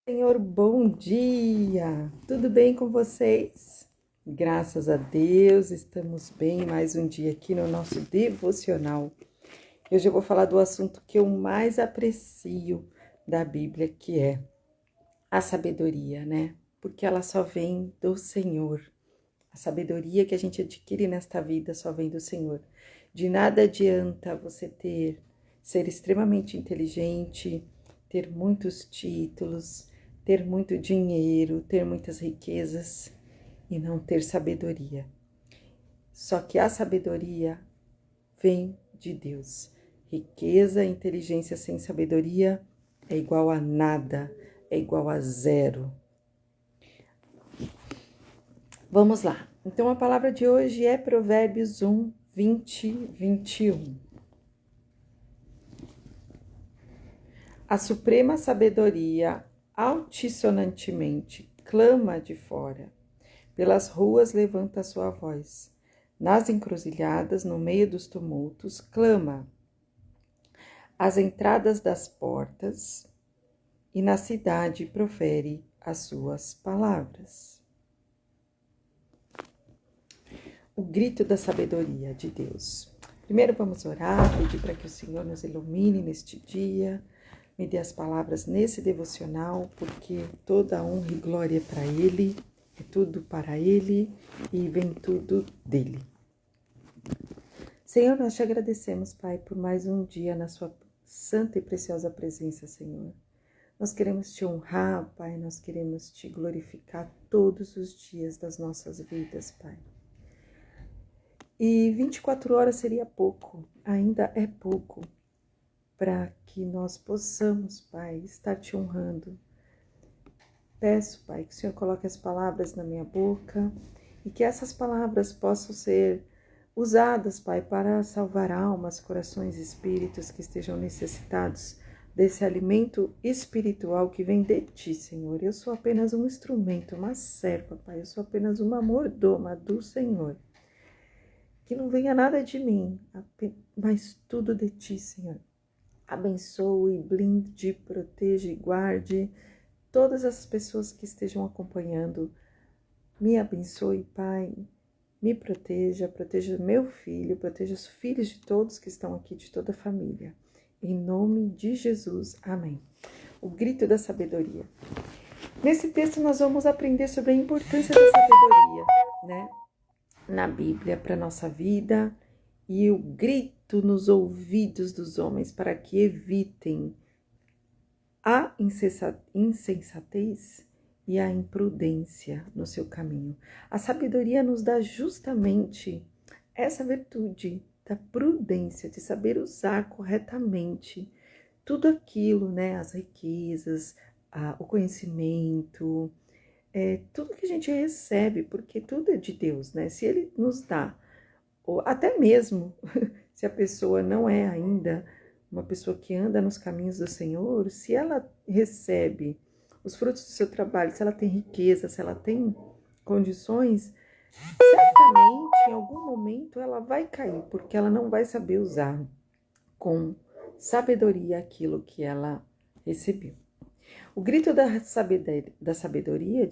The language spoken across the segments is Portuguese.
Senhor, bom dia! Tudo bem com vocês? Graças a Deus, estamos bem. Mais um dia aqui no nosso devocional. Hoje eu vou falar do assunto que eu mais aprecio da Bíblia, que é a sabedoria, né? Porque ela só vem do Senhor. A sabedoria que a gente adquire nesta vida só vem do Senhor. De nada adianta você ser extremamente inteligente, ter muitos títulos, ter muito dinheiro, ter muitas riquezas e não ter sabedoria. Só que a sabedoria vem de Deus. Riqueza e inteligência sem sabedoria é igual a nada, é igual a zero. Vamos lá. Então, a palavra de hoje é Provérbios 1, 20, 21. A suprema sabedoria altissonantemente clama de fora. Pelas ruas levanta sua voz. Nas encruzilhadas, no meio dos tumultos, clama. Às entradas das portas e na cidade profere as suas palavras. O grito da sabedoria de Deus. Primeiro vamos orar, pedir para que o Senhor nos ilumine neste dia, me dê as palavras nesse devocional, porque toda honra e glória é para Ele, é tudo para Ele e vem tudo dEle. Senhor, nós te agradecemos, Pai, por mais um dia na sua santa e preciosa presença, Senhor. Nós queremos te honrar, Pai, nós queremos te glorificar todos os dias das nossas vidas, Pai. E 24 horas seria pouco, ainda é pouco, para que nós possamos, Pai, estar te honrando. Peço, Pai, que o Senhor coloque as palavras na minha boca e que essas palavras possam ser usadas, Pai, para salvar almas, corações e espíritos que estejam necessitados desse alimento espiritual que vem de Ti, Senhor. Eu sou apenas um instrumento, uma serva, Pai, eu sou apenas uma mordoma do Senhor. Que não venha nada de mim, mas tudo de Ti, Senhor. Abençoe, blinde, proteja e guarde todas as pessoas que estejam acompanhando. Me abençoe, Pai. Me proteja meu filho, proteja os filhos de todos que estão aqui, de toda a família. Em nome de Jesus. Amém. O grito da sabedoria. Nesse texto nós vamos aprender sobre a importância da sabedoria, né? Na Bíblia para a nossa vida e o grito nos ouvidos dos homens para que evitem a insensatez e a imprudência no seu caminho. A sabedoria nos dá justamente essa virtude da prudência, de saber usar corretamente tudo aquilo, né? As riquezas, o conhecimento, tudo que a gente recebe, porque tudo é de Deus, né? Se Ele nos dá, ou até mesmo se a pessoa não é ainda uma pessoa que anda nos caminhos do Senhor, se ela recebe os frutos do seu trabalho, se ela tem riqueza, se ela tem condições, certamente em algum momento ela vai cair, porque ela não vai saber usar com sabedoria aquilo que ela recebeu. O grito da sabedoria,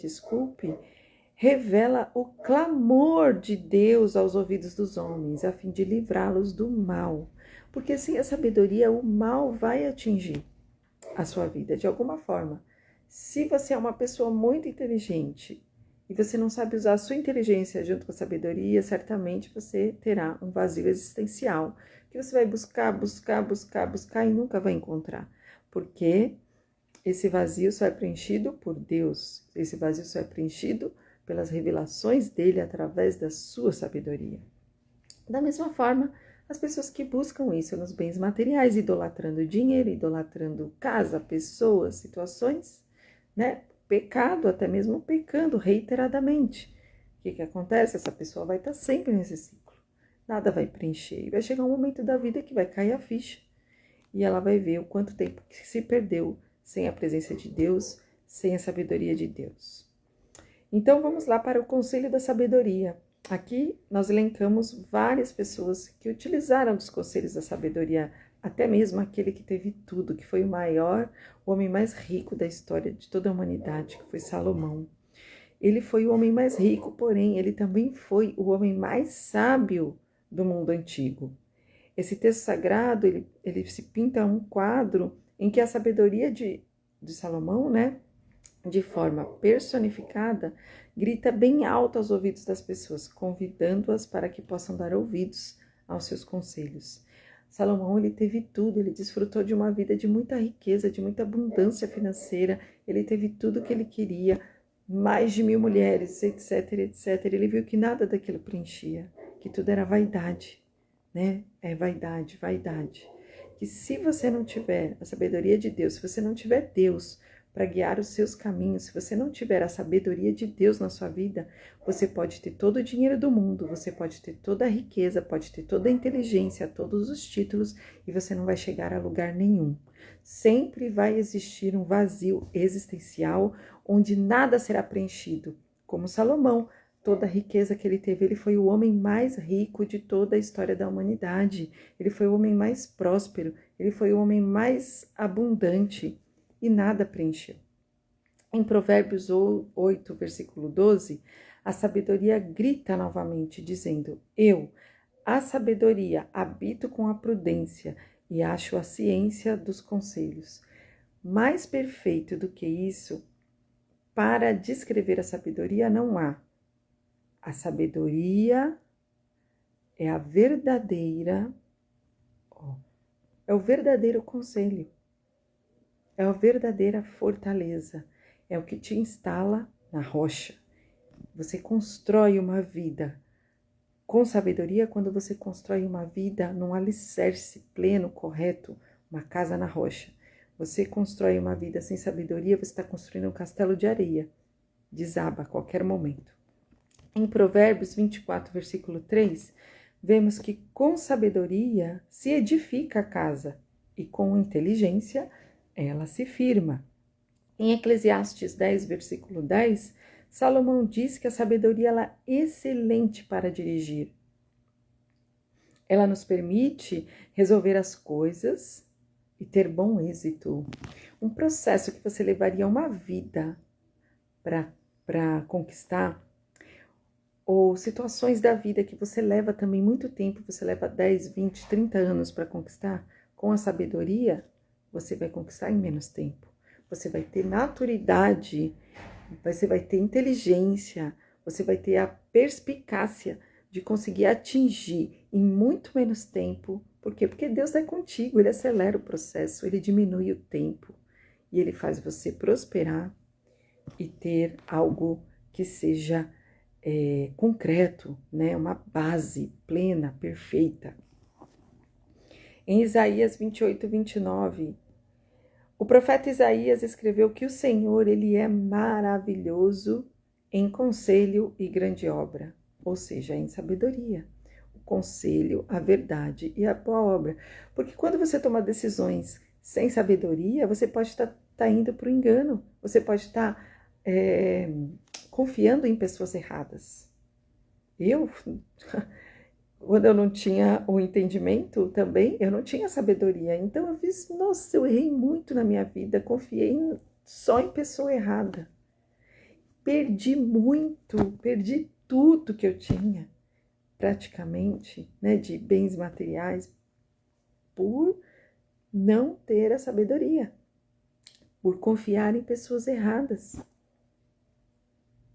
revela o clamor de Deus aos ouvidos dos homens, a fim de livrá-los do mal. Porque sem a sabedoria, o mal vai atingir a sua vida de alguma forma. Se você é uma pessoa muito inteligente e você não sabe usar a sua inteligência junto com a sabedoria, certamente você terá um vazio existencial, que você vai buscar e nunca vai encontrar. Porque esse vazio só é preenchido por Deus. Esse vazio só é preenchido pelas revelações dele através da sua sabedoria. Da mesma forma, as pessoas que buscam isso nos bens materiais, idolatrando dinheiro, idolatrando casa, pessoas, situações, né? Pecado, até mesmo pecando reiteradamente. O que acontece? Essa pessoa vai estar sempre nesse ciclo. Nada vai preencher. E vai chegar um momento da vida que vai cair a ficha. E ela vai ver o quanto tempo que se perdeu sem a presença de Deus, sem a sabedoria de Deus. Então vamos lá para o conselho da sabedoria. Aqui nós elencamos várias pessoas que utilizaram dos conselhos da sabedoria até mesmo aquele que teve tudo, que foi o homem mais rico da história de toda a humanidade, que foi Salomão. Ele foi o homem mais rico, porém, ele também foi o homem mais sábio do mundo antigo. Esse texto sagrado, ele se pinta um quadro em que a sabedoria de Salomão, né, de forma personificada, grita bem alto aos ouvidos das pessoas, convidando-as para que possam dar ouvidos aos seus conselhos. Salomão, ele teve tudo, ele desfrutou de uma vida de muita riqueza, de muita abundância financeira, ele teve tudo que ele queria, mais de 1000 mulheres, etc, etc. Ele viu que nada daquilo preenchia, que tudo era vaidade, né? É vaidade, vaidade. Que se você não tiver a sabedoria de Deus, se você não tiver Deus para guiar os seus caminhos, se você não tiver a sabedoria de Deus na sua vida, você pode ter todo o dinheiro do mundo, você pode ter toda a riqueza, pode ter toda a inteligência, todos os títulos, e você não vai chegar a lugar nenhum. Sempre vai existir um vazio existencial onde nada será preenchido. Como Salomão, toda a riqueza que ele teve, ele foi o homem mais rico de toda a história da humanidade. Ele foi o homem mais próspero, ele foi o homem mais abundante. E nada preencheu. Em Provérbios 8, versículo 12, a sabedoria grita novamente, dizendo: Eu, a sabedoria, habito com a prudência e acho a ciência dos conselhos. Mais perfeito do que isso, para descrever a sabedoria não há. A sabedoria é a verdadeira, é o verdadeiro conselho. É a verdadeira fortaleza, é o que te instala na rocha. Você constrói uma vida com sabedoria quando você constrói uma vida num alicerce pleno, correto, uma casa na rocha. Você constrói uma vida sem sabedoria, você está construindo um castelo de areia, desaba a qualquer momento. Em Provérbios 24, versículo 3, vemos que com sabedoria se edifica a casa e com inteligência ela se firma. Em Eclesiastes 10, versículo 10, Salomão diz que a sabedoria ela é excelente para dirigir. Ela nos permite resolver as coisas e ter bom êxito. Um processo que você levaria uma vida para conquistar, ou situações da vida que você leva também muito tempo, você leva 10, 20, 30 anos para conquistar, com a sabedoria, você vai conquistar em menos tempo. Você vai ter maturidade, você vai ter inteligência, você vai ter a perspicácia de conseguir atingir em muito menos tempo. Por quê? Porque Deus é contigo, Ele acelera o processo, Ele diminui o tempo e Ele faz você prosperar e ter algo que seja concreto, né? Uma base plena, perfeita. Em Isaías 28, 29, o profeta Isaías escreveu que o Senhor, Ele é maravilhoso em conselho e grande obra, ou seja, em sabedoria. O conselho, a verdade e a boa obra. Porque quando você toma decisões sem sabedoria, você pode estar indo para o engano, você pode estar confiando em pessoas erradas. Quando eu não tinha o entendimento também, eu não tinha sabedoria. Então eu fiz, nossa, eu errei muito na minha vida, confiei só em pessoa errada. Perdi muito, perdi tudo que eu tinha, praticamente, né, de bens materiais, por não ter a sabedoria, por confiar em pessoas erradas.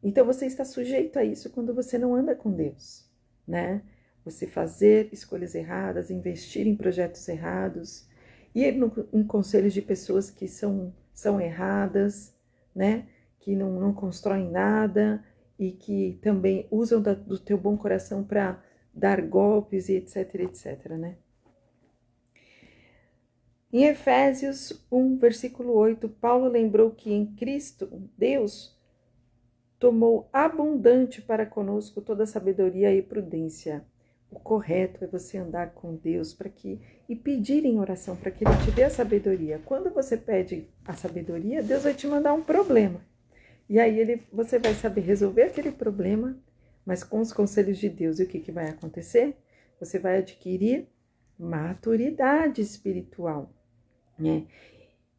Então você está sujeito a isso quando você não anda com Deus, né? Você fazer escolhas erradas, investir em projetos errados, ir em conselhos de pessoas que são erradas, né? Que não constroem nada e que também usam do teu bom coração para dar golpes e etc, etc, né? Em Efésios 1, versículo 8, Paulo lembrou que em Cristo, Deus tomou abundante para conosco toda sabedoria e prudência. O correto é você andar com Deus e pedir em oração para que Ele te dê a sabedoria. Quando você pede a sabedoria, Deus vai te mandar um problema. E aí você vai saber resolver aquele problema, mas com os conselhos de Deus. E o que vai acontecer? Você vai adquirir maturidade espiritual, né?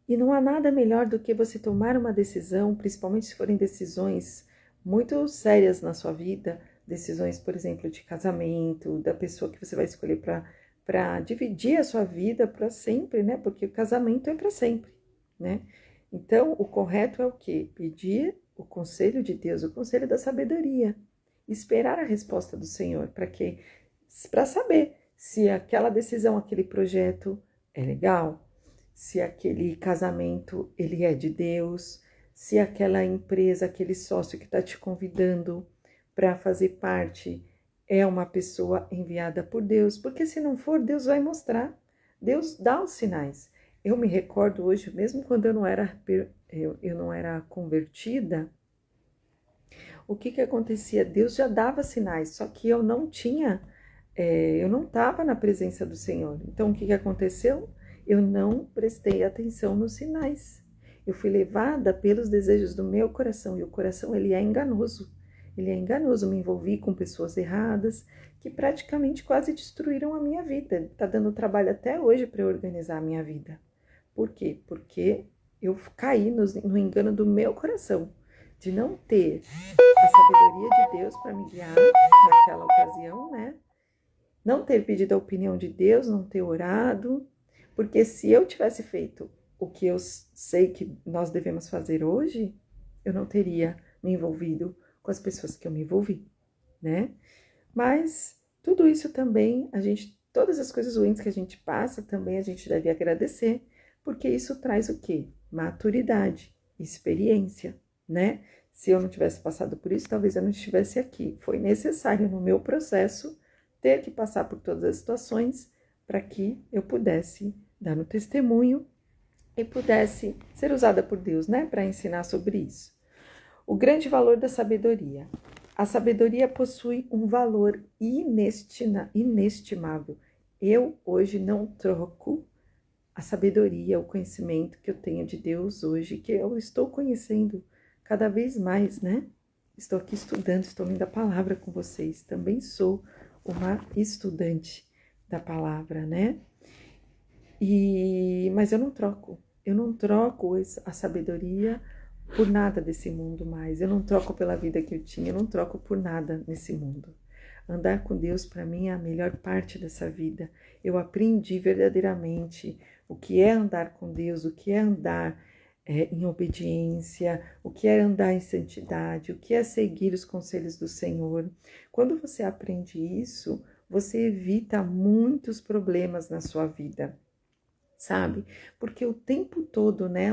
E não há nada melhor do que você tomar uma decisão, principalmente se forem decisões muito sérias na sua vida, decisões, por exemplo, de casamento, da pessoa que você vai escolher para dividir a sua vida para sempre, né? Porque o casamento é para sempre, né? Então, o correto é o quê? Pedir o conselho de Deus, o conselho da sabedoria. Esperar a resposta do Senhor, para quê? Para saber se aquela decisão, aquele projeto é legal, se aquele casamento ele é de Deus, se aquela empresa, aquele sócio que está te convidando para fazer parte é uma pessoa enviada por Deus, porque se não for, Deus vai mostrar, Deus dá os sinais. Eu me recordo hoje, mesmo quando eu não era convertida, o que acontecia? Deus já dava sinais, só que eu não estava na presença do Senhor. Então, o que aconteceu? Eu não prestei atenção nos sinais. Eu fui levada pelos desejos do meu coração, e o coração, ele é enganoso. Ele é enganoso, me envolvi com pessoas erradas, que praticamente quase destruíram a minha vida. Está dando trabalho até hoje para eu organizar a minha vida. Por quê? Porque eu caí no engano do meu coração, de não ter a sabedoria de Deus para me guiar naquela ocasião, né? Não ter pedido a opinião de Deus, não ter orado, porque se eu tivesse feito o que eu sei que nós devemos fazer hoje, eu não teria me envolvido com as pessoas que eu me envolvi, né? Mas tudo isso também, todas as coisas ruins que a gente passa, também a gente deve agradecer, porque isso traz o quê? Maturidade, experiência, né? Se eu não tivesse passado por isso, talvez eu não estivesse aqui. Foi necessário no meu processo ter que passar por todas as situações para que eu pudesse dar um testemunho e pudesse ser usada por Deus, né, para ensinar sobre isso. O grande valor da sabedoria. A sabedoria possui um valor inestimável. Eu hoje não troco a sabedoria, o conhecimento que eu tenho de Deus hoje, que eu estou conhecendo cada vez mais, né? Estou aqui estudando, estou lendo a palavra com vocês. Também sou uma estudante da palavra, né? Mas eu não troco a sabedoria por nada desse mundo mais. Eu não troco pela vida que eu tinha, eu não troco por nada nesse mundo. Andar com Deus para mim é a melhor parte dessa vida. Eu aprendi verdadeiramente o que é andar com Deus, o que é andar em obediência, o que é andar em santidade, o que é seguir os conselhos do Senhor. Quando você aprende isso, você evita muitos problemas na sua vida, sabe? Porque o tempo todo, né,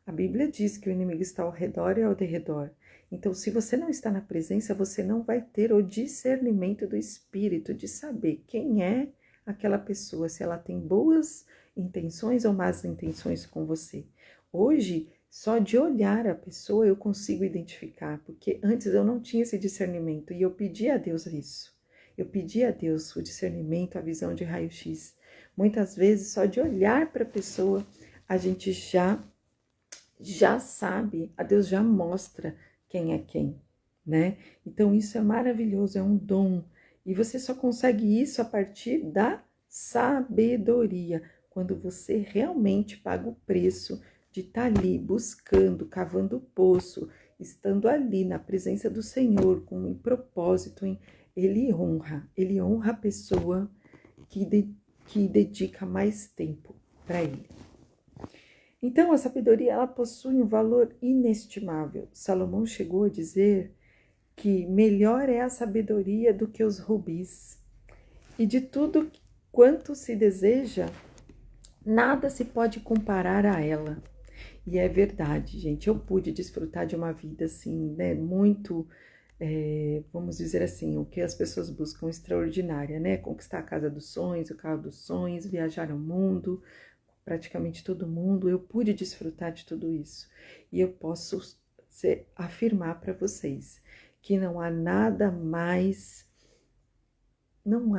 a Bíblia diz que o inimigo está ao redor e ao derredor. Então, se você não está na presença, você não vai ter o discernimento do Espírito, de saber quem é aquela pessoa, se ela tem boas intenções ou más intenções com você. Hoje, só de olhar a pessoa eu consigo identificar, porque antes eu não tinha esse discernimento e eu pedi a Deus isso. Eu pedi a Deus o discernimento, a visão de raio-x. Muitas vezes, só de olhar para a pessoa, a gente já sabe, a Deus já mostra quem é quem, né? Então, isso é maravilhoso, é um dom. E você só consegue isso a partir da sabedoria, quando você realmente paga o preço de estar ali buscando, cavando o poço, estando ali na presença do Senhor, com um propósito, Ele honra a pessoa que dedica mais tempo para Ele. Então, a sabedoria, ela possui um valor inestimável. Salomão chegou a dizer que melhor é a sabedoria do que os rubis. E de tudo quanto se deseja, nada se pode comparar a ela. E é verdade, gente. Eu pude desfrutar de uma vida assim, né, muito, vamos dizer assim, o que as pessoas buscam extraordinária, né? Conquistar a casa dos sonhos, o carro dos sonhos, viajar ao mundo, praticamente todo mundo. Eu pude desfrutar de tudo isso. E eu posso afirmar para vocês que não há nada mais não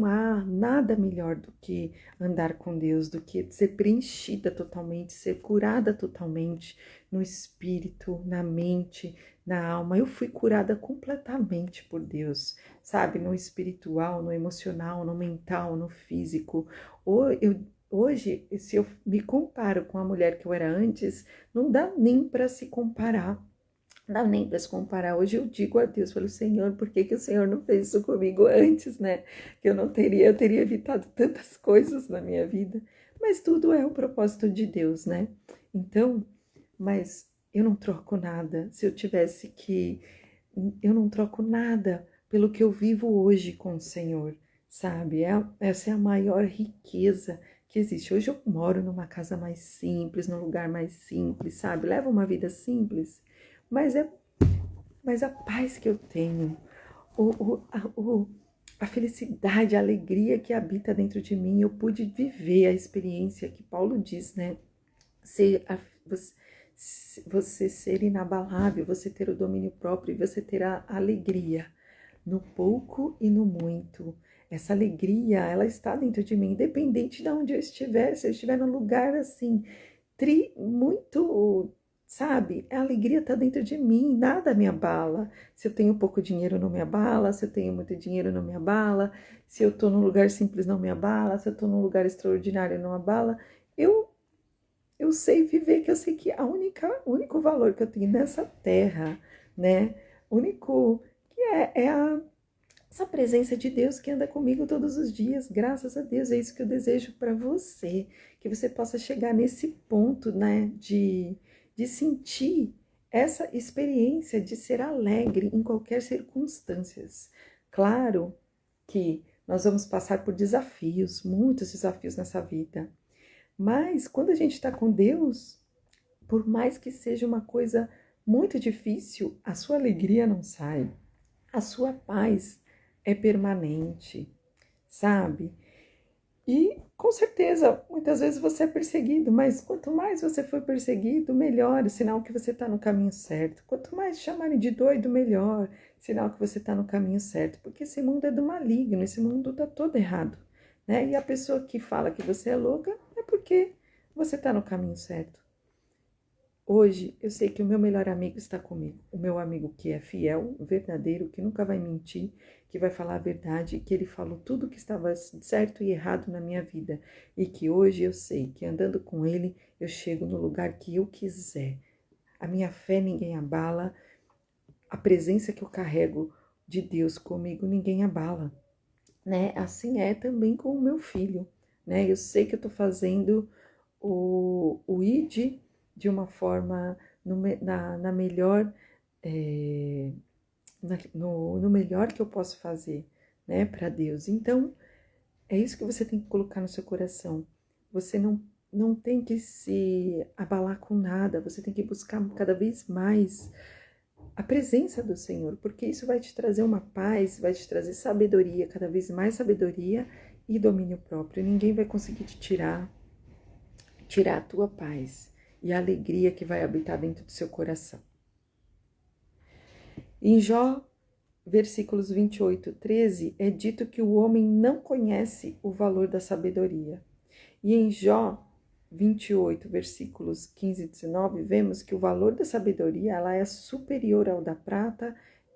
há nada melhor do que andar com Deus, do que ser preenchida totalmente, ser curada totalmente no espírito, na mente, na alma. Eu fui curada completamente por Deus, sabe? No espiritual, no emocional, no mental, no físico. Hoje, se eu me comparo com a mulher que eu era antes, não dá nem para se comparar. Não dá nem para se comparar. Hoje eu digo a Deus, falo, Senhor, por que o Senhor não fez isso comigo antes, né? Que eu teria evitado tantas coisas na minha vida. Mas tudo é o propósito de Deus, né? Então, mas eu não troco nada. Se eu tivesse que... Eu não troco nada pelo que eu vivo hoje com o Senhor, sabe? Essa é a maior riqueza que existe. Hoje eu moro numa casa mais simples, num lugar mais simples, sabe? Levo uma vida simples. Mas a paz que eu tenho, a felicidade, a alegria que habita dentro de mim, eu pude viver a experiência que Paulo diz, né? Você ser inabalável, você ter o domínio próprio e você ter a alegria no pouco e no muito. Essa alegria, ela está dentro de mim, independente de onde eu estiver. Se eu estiver num lugar assim, muito, sabe? A alegria está dentro de mim, nada me abala. Se eu tenho pouco dinheiro, não me abala. Se eu tenho muito dinheiro, não me abala. Se eu estou num lugar simples, não me abala. Se eu estou num lugar extraordinário, não abala. Eu sei viver, que eu sei que o único valor que eu tenho nessa terra, né? Único que essa presença de Deus que anda comigo todos os dias, graças a Deus. É isso que eu desejo para você, que você possa chegar nesse ponto, né, de sentir essa experiência de ser alegre em qualquer circunstância. Claro que nós vamos passar por desafios, muitos desafios nessa vida, mas quando a gente está com Deus, por mais que seja uma coisa muito difícil, a sua alegria não sai, a sua paz é permanente, sabe? E com certeza, muitas vezes você é perseguido, mas quanto mais você for perseguido, melhor, sinal que você está no caminho certo. Quanto mais chamarem de doido, melhor, sinal que você está no caminho certo. Porque esse mundo é do maligno, esse mundo está todo errado, né? E a pessoa que fala que você é louca é porque você está no caminho certo. Hoje eu sei que o meu melhor amigo está comigo, o meu amigo que é fiel, verdadeiro, que nunca vai mentir, que vai falar a verdade, que ele falou tudo que estava certo e errado na minha vida, e que hoje eu sei que andando com ele eu chego no lugar que eu quiser. A minha fé ninguém abala, a presença que eu carrego de Deus comigo ninguém abala, né? Assim é também com o meu filho, né? Eu sei que eu estou fazendo o ID de uma forma na melhor, no melhor que eu posso fazer, né, para Deus. Então, é isso que você tem que colocar no seu coração. Você não tem que se abalar com nada, você tem que buscar cada vez mais a presença do Senhor, porque isso vai te trazer uma paz, vai te trazer sabedoria, cada vez mais sabedoria e domínio próprio. Ninguém vai conseguir te tirar a tua paz e a alegria que vai habitar dentro do seu coração. Em Jó, versículos 28, 13, é dito que o homem não conhece o valor da sabedoria. E em Jó 28, versículos 15 e 19, vemos que o valor da sabedoria ela é superior ao da prata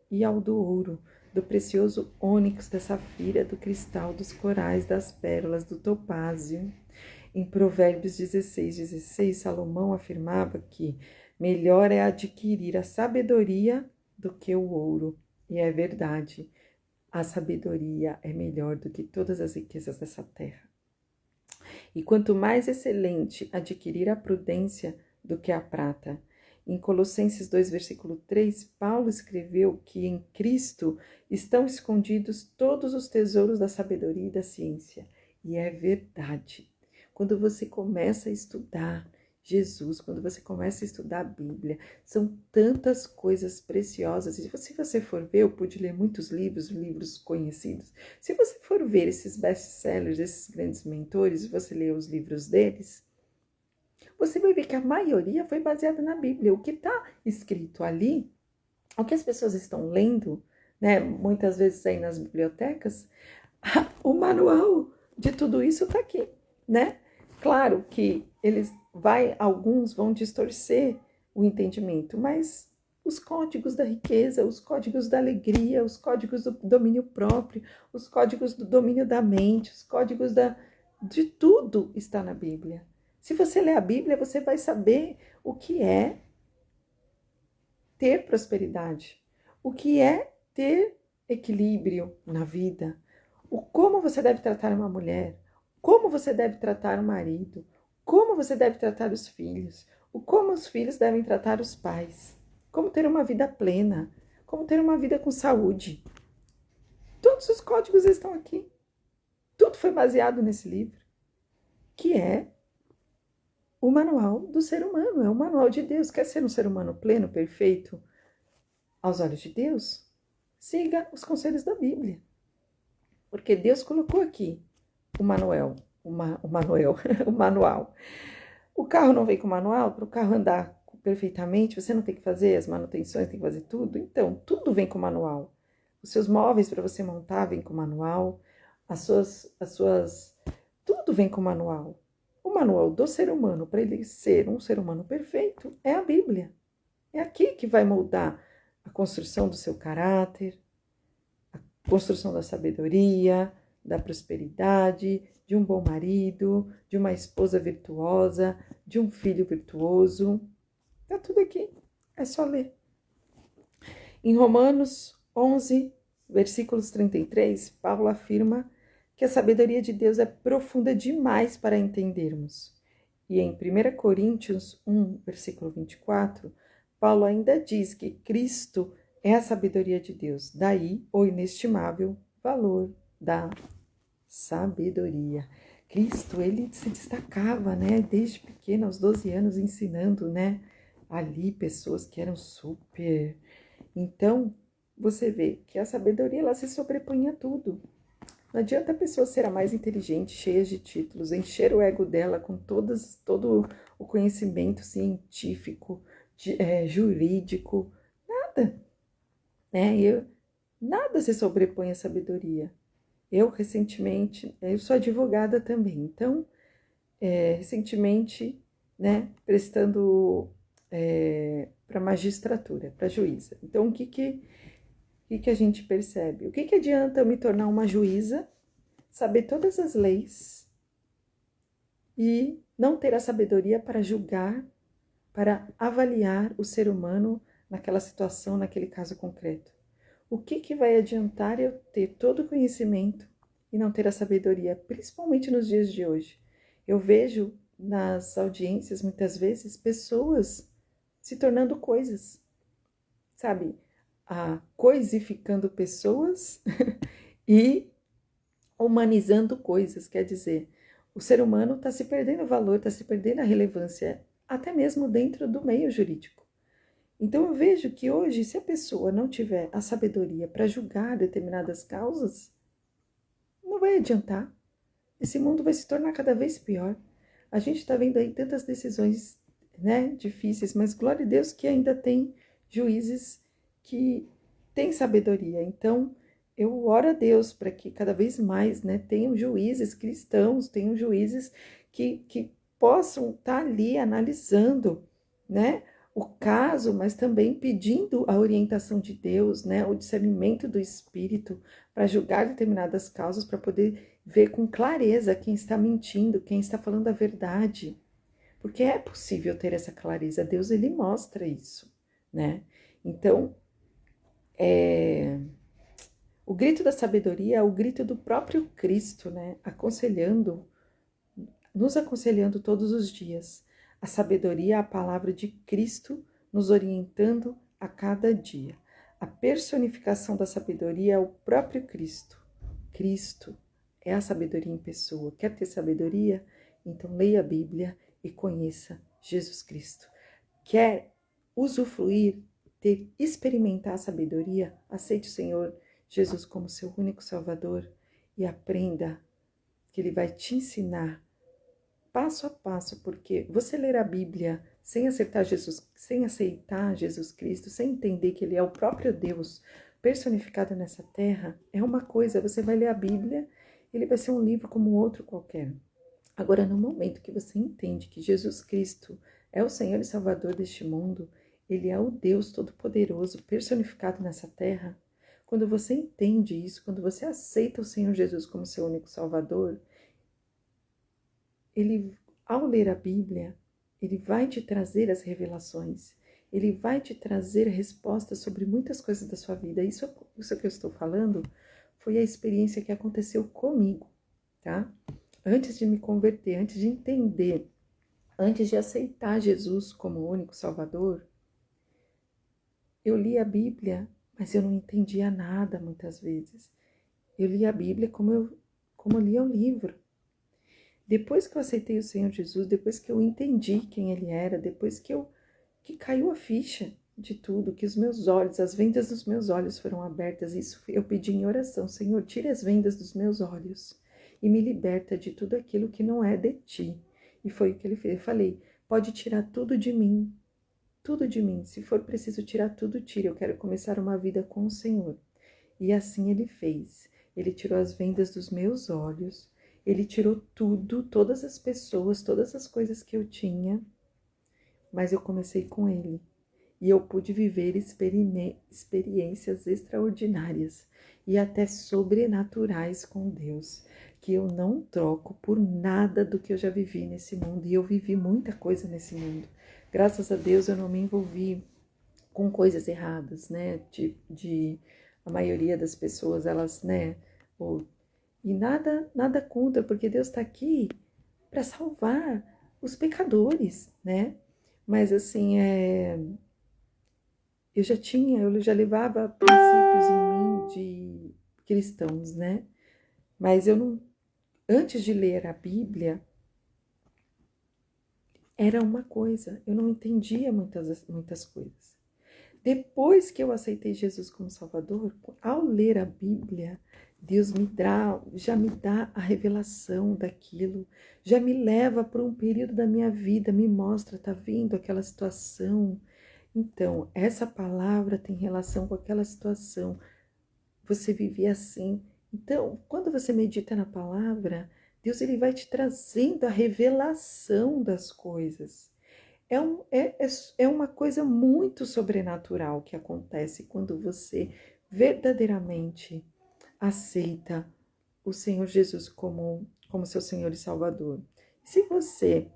e ao do ouro, do precioso ônix, da safira, do cristal, dos corais, das pérolas, do topázio. Em Provérbios 16, Salomão afirmava que melhor é adquirir a sabedoria do que o ouro. E é verdade, a sabedoria é melhor do que todas as riquezas dessa terra. E quanto mais excelente adquirir a prudência do que a prata. Em Colossenses 2, versículo 3, Paulo escreveu que em Cristo estão escondidos todos os tesouros da sabedoria e da ciência. E é verdade. Quando você começa a estudar Jesus, quando você começa a estudar a Bíblia, são tantas coisas preciosas. E se você for ver, eu pude ler muitos livros conhecidos. Se você for ver esses best-sellers, esses grandes mentores, você ler os livros deles, você vai ver que a maioria foi baseada na Bíblia. O que está escrito ali, o que as pessoas estão lendo, né, muitas vezes aí nas bibliotecas, O manual de tudo isso está aqui, né? Claro que alguns vão distorcer o entendimento, mas os códigos da riqueza, os códigos da alegria, os códigos do domínio próprio, os códigos do domínio da mente, os códigos de tudo está na Bíblia. Se você ler a Bíblia, você vai saber o que é ter prosperidade, o que é ter equilíbrio na vida, o como você deve tratar uma mulher, como você deve tratar o marido, como você deve tratar os filhos, o como os filhos devem tratar os pais, como ter uma vida plena, como ter uma vida com saúde. Todos os códigos estão aqui. Tudo foi baseado nesse livro, que é o manual do ser humano, é o manual de Deus. Quer ser um ser humano pleno, perfeito, aos olhos de Deus? Siga os conselhos da Bíblia. Porque Deus colocou aqui o manual. O manual. O carro não vem com manual, para o carro andar perfeitamente, você não tem que fazer as manutenções, tem que fazer tudo. Então, tudo vem com manual. Os seus móveis para você montar vem com manual. Tudo vem com manual. O manual do ser humano, para ele ser um ser humano perfeito, é a Bíblia. É aqui que vai moldar a construção do seu caráter, a construção da sabedoria, da prosperidade, de um bom marido, de uma esposa virtuosa, de um filho virtuoso. Está tudo aqui, é só ler. Em Romanos 11, versículos 33, Paulo afirma que a sabedoria de Deus é profunda demais para entendermos. E em 1 Coríntios 1, versículo 24, Paulo ainda diz que Cristo é a sabedoria de Deus. Daí o inestimável valor da sabedoria. Cristo, ele se destacava, né, desde pequeno, aos 12 anos, ensinando, né, ali pessoas que eram super. Então, você vê que a sabedoria, ela se sobrepõe a tudo. Não adianta a pessoa ser a mais inteligente, cheia de títulos, encher o ego dela com todo o conhecimento científico, jurídico, nada, né? Nada se sobrepõe à sabedoria. Eu sou advogada também, então, recentemente, né, prestando para magistratura, para juíza. Então, o que a gente percebe? O que adianta eu me tornar uma juíza, saber todas as leis e não ter a sabedoria para julgar, para avaliar o ser humano naquela situação, naquele caso concreto? O que vai adiantar eu ter todo o conhecimento e não ter a sabedoria, principalmente nos dias de hoje? Eu vejo nas audiências, muitas vezes, pessoas se tornando coisas, sabe? Coisificando pessoas e humanizando coisas. Quer dizer, o ser humano está se perdendo o valor, está se perdendo a relevância, até mesmo dentro do meio jurídico. Então eu vejo que hoje, se a pessoa não tiver a sabedoria para julgar determinadas causas, não vai adiantar. Esse mundo vai se tornar cada vez pior. A gente está vendo aí tantas decisões, né, difíceis, mas glória a Deus que ainda tem juízes que têm sabedoria. Então, eu oro a Deus para que cada vez mais, né, tenham juízes cristãos, tenham juízes que possam estar ali analisando, né, o caso, mas também pedindo a orientação de Deus, né, o discernimento do Espírito para julgar determinadas causas, para poder ver com clareza quem está mentindo, quem está falando a verdade. Porque é possível ter essa clareza. Deus, ele mostra isso, né? Então, o grito da sabedoria é o grito do próprio Cristo, né? Nos aconselhando todos os dias. A sabedoria é a palavra de Cristo nos orientando a cada dia. A personificação da sabedoria é o próprio Cristo. Cristo é a sabedoria em pessoa. Quer ter sabedoria? Então leia a Bíblia e conheça Jesus Cristo. Quer usufruir, experimentar a sabedoria? Aceite o Senhor Jesus como seu único Salvador e aprenda que Ele vai te ensinar passo a passo, porque você ler a Bíblia sem aceitar Jesus Cristo, sem entender que Ele é o próprio Deus personificado nessa terra é uma coisa, você vai ler a Bíblia, ele vai ser um livro como outro qualquer. Agora, no momento que você entende que Jesus Cristo é o Senhor e Salvador deste mundo, ele é o Deus Todo-Poderoso personificado nessa terra, quando você entende isso, quando você aceita o Senhor Jesus como seu único Salvador, ele, ao ler a Bíblia, ele vai te trazer as revelações, ele vai te trazer respostas sobre muitas coisas da sua vida. Isso que eu estou falando foi a experiência que aconteceu comigo, tá? Antes de me converter, antes de entender, antes de aceitar Jesus como o único Salvador, eu li a Bíblia, mas eu não entendia nada muitas vezes. Eu li a Bíblia como eu lia um livro. Depois que eu aceitei o Senhor Jesus, depois que eu entendi quem Ele era, depois que caiu a ficha de tudo, que os meus olhos, as vendas dos meus olhos foram abertas, isso eu pedi em oração: Senhor, tire as vendas dos meus olhos e me liberta de tudo aquilo que não é de Ti. E foi o que Ele fez. Eu falei: pode tirar tudo de mim, se for preciso tirar tudo, tire, eu quero começar uma vida com o Senhor. E assim Ele fez. Ele tirou as vendas dos meus olhos, Ele tirou tudo, todas as pessoas, todas as coisas que eu tinha, mas eu comecei com Ele. E eu pude viver experiências extraordinárias e até sobrenaturais com Deus, que eu não troco por nada do que eu já vivi nesse mundo. E eu vivi muita coisa nesse mundo. Graças a Deus eu não me envolvi com coisas erradas, né? A maioria das pessoas, elas, né? E nada contra, porque Deus está aqui para salvar os pecadores, né? Mas assim, eu já levava princípios em mim de cristãos, né? Mas eu não, antes de ler a Bíblia, era uma coisa, eu não entendia muitas coisas. Depois que eu aceitei Jesus como Salvador, ao ler a Bíblia, Deus já me dá a revelação daquilo, já me leva para um período da minha vida, me mostra, tá vendo aquela situação? Então, essa palavra tem relação com aquela situação. Você vivia assim. Então, quando você medita na palavra, Deus ele vai te trazendo a revelação das coisas. É uma coisa muito sobrenatural que acontece quando você verdadeiramente aceita o Senhor Jesus como seu Senhor e Salvador. Se você...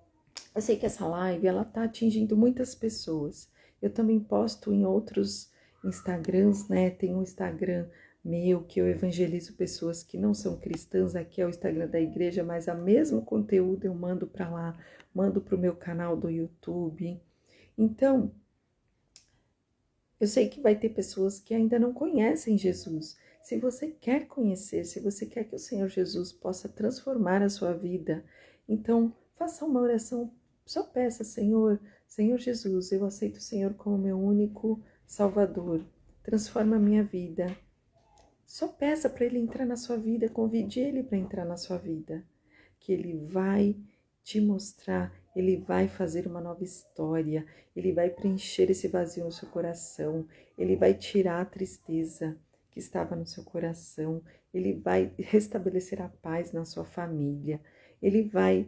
Eu sei que essa live ela tá atingindo muitas pessoas. Eu também posto em outros Instagrams, né? Tem um Instagram meu que eu evangelizo pessoas que não são cristãs. Aqui é o Instagram da igreja, mas o mesmo conteúdo eu mando para lá, mando para o meu canal do YouTube. Então, eu sei que vai ter pessoas que ainda não conhecem Jesus. Se você quer conhecer, se você quer que o Senhor Jesus possa transformar a sua vida, então faça uma oração, só peça: Senhor Jesus, eu aceito o Senhor como meu único Salvador, transforma a minha vida. Só peça para Ele entrar na sua vida, convide Ele para entrar na sua vida, que Ele vai te mostrar, Ele vai fazer uma nova história, Ele vai preencher esse vazio no seu coração, Ele vai tirar a tristeza que estava no seu coração, Ele vai restabelecer a paz na sua família, Ele vai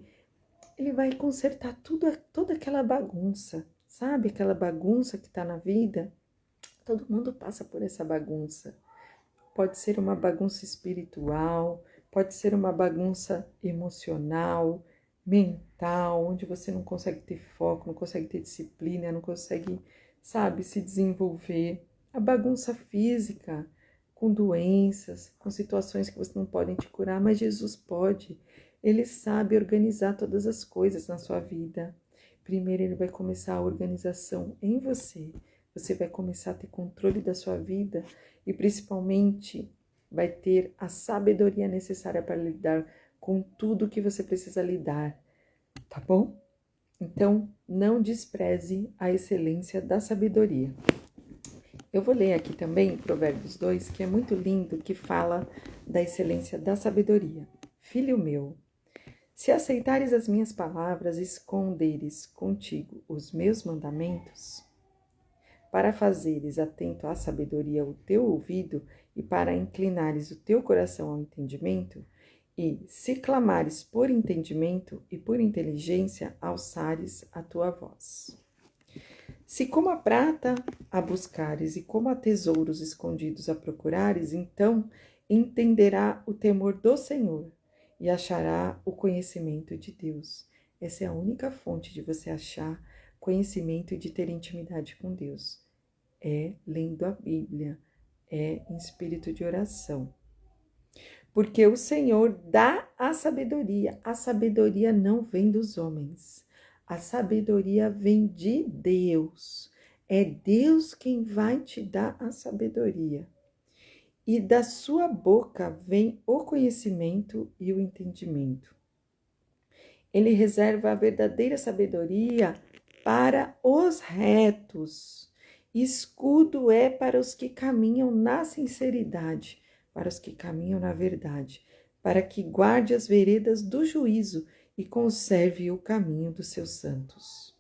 consertar toda aquela bagunça, sabe? Aquela bagunça que está na vida. Todo mundo passa por essa bagunça. Pode ser uma bagunça espiritual, pode ser uma bagunça emocional, mental, onde você não consegue ter foco, não consegue ter disciplina, não consegue, sabe, se desenvolver. A bagunça física, com doenças, com situações que você não pode te curar, mas Jesus pode. Ele sabe organizar todas as coisas na sua vida. Primeiro ele vai começar a organização em você. Você vai começar a ter controle da sua vida e principalmente vai ter a sabedoria necessária para lidar com tudo que você precisa lidar, tá bom? Então, não despreze a excelência da sabedoria. Eu vou ler aqui também Provérbios 2, que é muito lindo, que fala da excelência da sabedoria. Filho meu, se aceitares as minhas palavras e esconderes contigo os meus mandamentos, para fazeres atento à sabedoria o teu ouvido e para inclinares o teu coração ao entendimento, e, se clamares por entendimento e por inteligência, alçares a tua voz. Se como a prata a buscares e como a tesouros escondidos a procurares, então entenderá o temor do Senhor e achará o conhecimento de Deus. Essa é a única fonte de você achar conhecimento e de ter intimidade com Deus. É lendo a Bíblia, é em espírito de oração. Porque o Senhor dá a sabedoria não vem dos homens, a sabedoria vem de Deus, é Deus quem vai te dar a sabedoria. E da sua boca vem o conhecimento e o entendimento. Ele reserva a verdadeira sabedoria para os retos, escudo é para os que caminham na sinceridade, para os que caminham na verdade, para que guarde as veredas do juízo e conserve o caminho dos seus santos.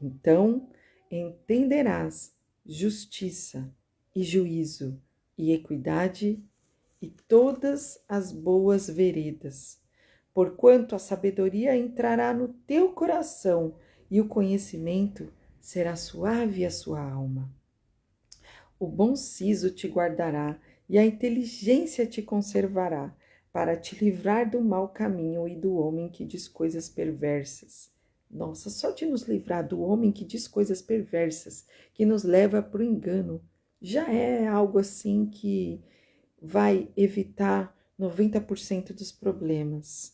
Então entenderás justiça e juízo e equidade e todas as boas veredas, porquanto a sabedoria entrará no teu coração e o conhecimento será suave a sua alma. O bom siso te guardará e a inteligência te conservará, para te livrar do mau caminho e do homem que diz coisas perversas. Nossa, só de nos livrar do homem que diz coisas perversas, que nos leva para o engano, já é algo assim que vai evitar 90% dos problemas.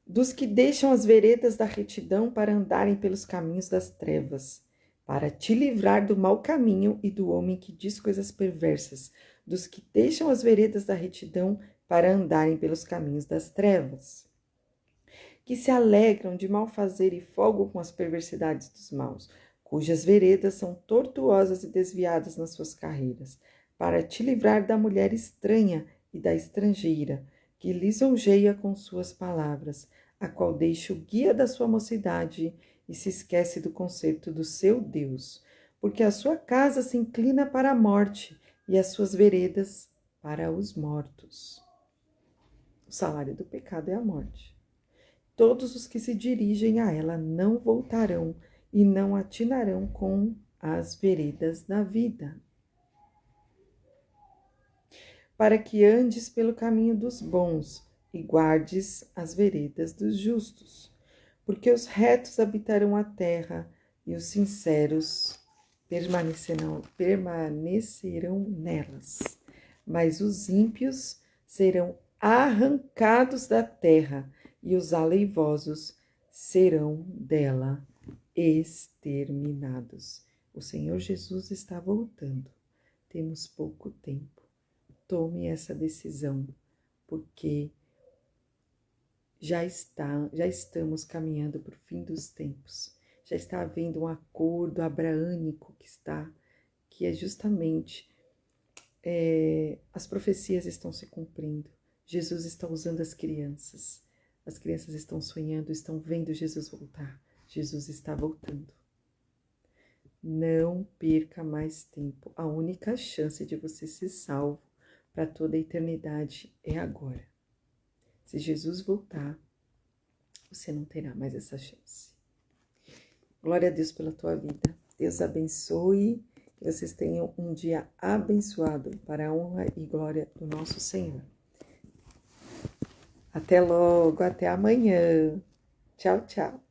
Dos que deixam as veredas da retidão para andarem pelos caminhos das trevas, para te livrar do mau caminho e do homem que diz coisas perversas, dos que deixam as veredas da retidão para andarem pelos caminhos das trevas, que se alegram de mal fazer e folgam com as perversidades dos maus, cujas veredas são tortuosas e desviadas nas suas carreiras, para te livrar da mulher estranha e da estrangeira, que lisonjeia com suas palavras, a qual deixa o guia da sua mocidade e se esquece do concerto do seu Deus, porque a sua casa se inclina para a morte e as suas veredas para os mortos. O salário do pecado é a morte. Todos os que se dirigem a ela não voltarão e não atinarão com as veredas da vida. Para que andes pelo caminho dos bons e guardes as veredas dos justos, porque os retos habitarão a terra e os sinceros permanecerão nelas, mas os ímpios serão arrancados da terra e os aleivosos serão dela exterminados. O Senhor Jesus está voltando. Temos pouco tempo. Tome essa decisão, porque já estamos caminhando para o fim dos tempos. Já está havendo um acordo abraânico que é justamente as profecias estão se cumprindo. Jesus está usando as crianças estão sonhando, estão vendo Jesus voltar. Jesus está voltando. Não perca mais tempo. A única chance de você ser salvo para toda a eternidade é agora. Se Jesus voltar, você não terá mais essa chance. Glória a Deus pela tua vida. Deus abençoe. Que vocês tenham um dia abençoado para a honra e glória do nosso Senhor. Até logo, até amanhã. Tchau, tchau.